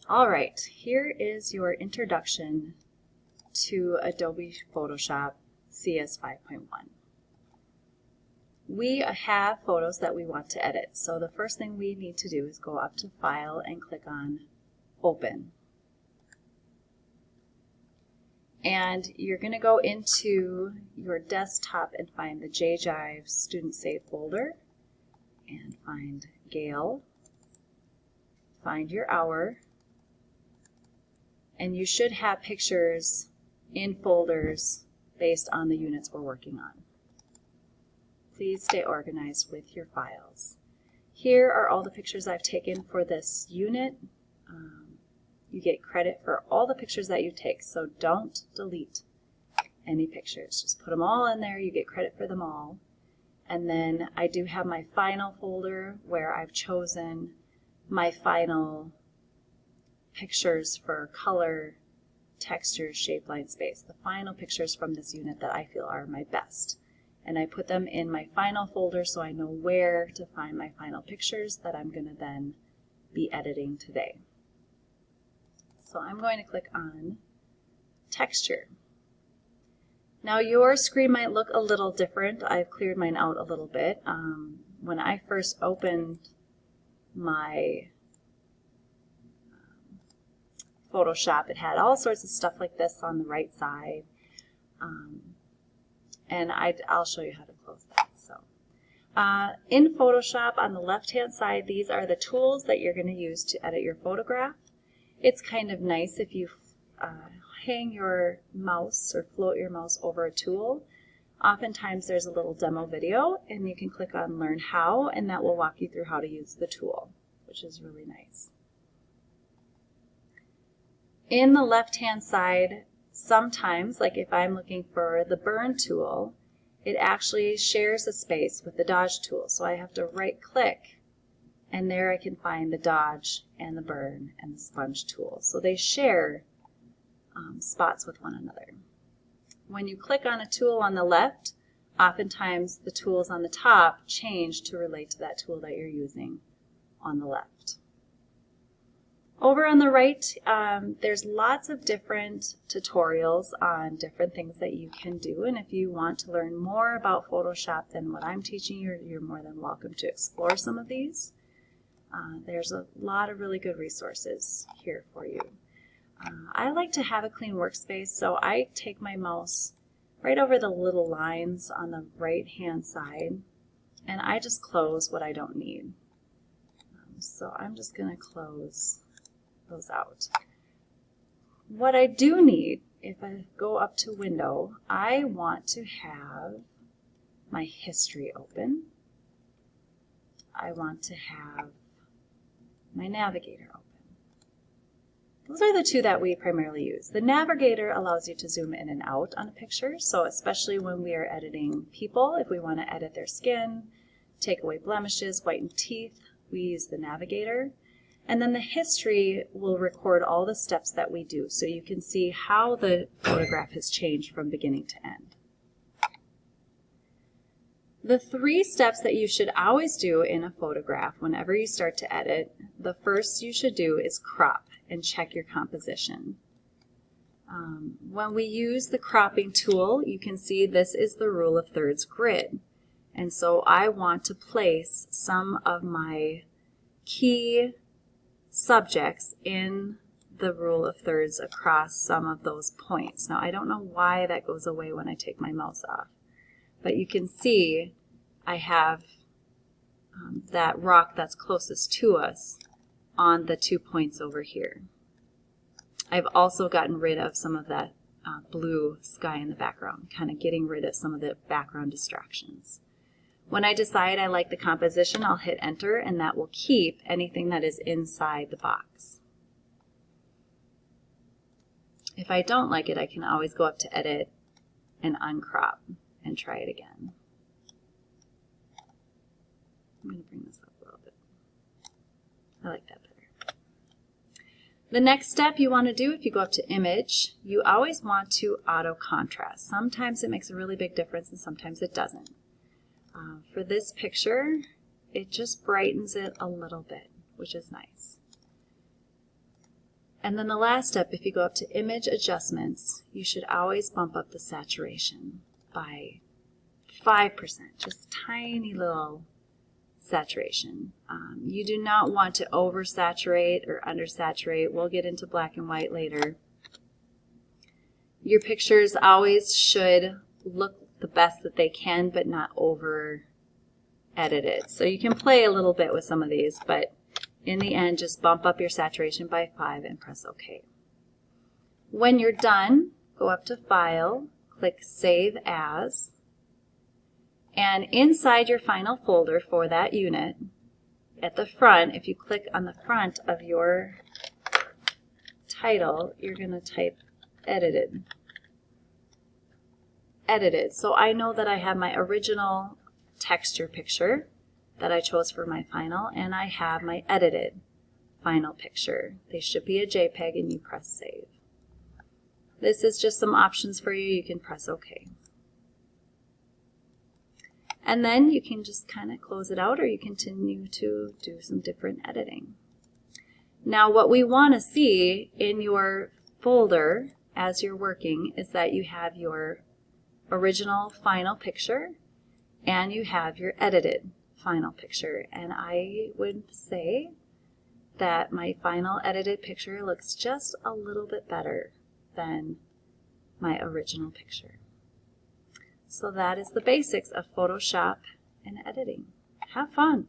All right, here is your introduction to Adobe Photoshop CS 5.1. We have photos that we want to edit, so the first thing we need to do is go up to File and click on Open. And you're going to go into your desktop and find the JGive Student Save folder and find Gale, find your hour, and you should have pictures in folders based on the units we're working on. Please stay organized with your files. Here are all the pictures I've taken for this unit. You get credit for all the pictures that you take, so don't delete any pictures. Just put them all in there, you get credit for them all. And then I do have my final folder where I've chosen my final pictures for color, texture, shape, line, space. The final pictures from this unit that I feel are my best. And I put them in my final folder so I know where to find my final pictures that I'm going to then be editing today. So I'm going to click on Texture. Now your screen might look a little different. I've cleared mine out a little bit. When I first opened my Photoshop, it had all sorts of stuff like this on the right side, and I'll show you how to close that. So, in Photoshop, on the left-hand side, these are the tools that you're going to use to edit your photograph. It's kind of nice if you hang your mouse or float your mouse over a tool. Oftentimes there's a little demo video, and you can click on Learn How, and that will walk you through how to use the tool, which is really nice. In the left-hand side, sometimes, like if I'm looking for the burn tool, it actually shares a space with the dodge tool. So I have to right-click, and there I can find the dodge and the burn and the sponge tool. So they share spots with one another. When you click on a tool on the left, oftentimes the tools on the top change to relate to that tool that you're using on the left. Over on the right, there's lots of different tutorials on different things that you can do, and if you want to learn more about Photoshop than what I'm teaching you, you're more than welcome to explore some of these. There's a lot of really good resources here for you. I like to have a clean workspace, so I take my mouse right over the little lines on the right-hand side, and I just close what I don't need. So I'm just going to close those out. What I do need, if I go up to Window, I want to have my history open. I want to have my navigator open. Those are the two that we primarily use. The navigator allows you to zoom in and out on a picture, so especially when we are editing people, if we want to edit their skin, take away blemishes, whiten teeth, we use the navigator. And then the history will record all the steps that we do, so you can see how the photograph has changed from beginning to end. The 3 steps that you should always do in a photograph whenever you start to edit, the first you should do is crop and check your composition. When we use the cropping tool, you can see this is the rule of thirds grid. And so I want to place some of my key subjects in the rule of thirds across some of those points. Now I don't know why that goes away when I take my mouse off, but you can see I have that rock that's closest to us on the 2 points over here. I've also gotten rid of some of that blue sky in the background, kind of getting rid of some of the background distractions. When I decide I like the composition, I'll hit Enter, and that will keep anything that is inside the box. If I don't like it, I can always go up to Edit and uncrop and try it again. I'm going to bring this up a little bit. I like that better. The next step you want to do, if you go up to Image, you always want to auto contrast. Sometimes it makes a really big difference and sometimes it doesn't. For this picture, it just brightens it a little bit, which is nice. And then the last step, if you go up to image adjustments, you should always bump up the saturation by 5%, just tiny little saturation. You do not want to oversaturate or undersaturate. We'll get into black and white later. Your pictures always should look the best that they can, but not over edited. So you can play a little bit with some of these, but in the end, just bump up your saturation by 5 and press OK. When you're done, go up to File, click Save As, and inside your final folder for that unit, at the front, if you click on the front of your title, you're going to type Edited. Edited. So I know that I have my original texture picture that I chose for my final, and I have my edited final picture. They should be a JPEG, and you press Save. This is just some options for you. You can press OK. And then you can just kind of close it out, or you continue to do some different editing. Now what we want to see in your folder as you're working is that you have your original final picture and you have your edited final picture. And I would say that my final edited picture looks just a little bit better than my original picture. So that is the basics of Photoshop and editing. Have fun!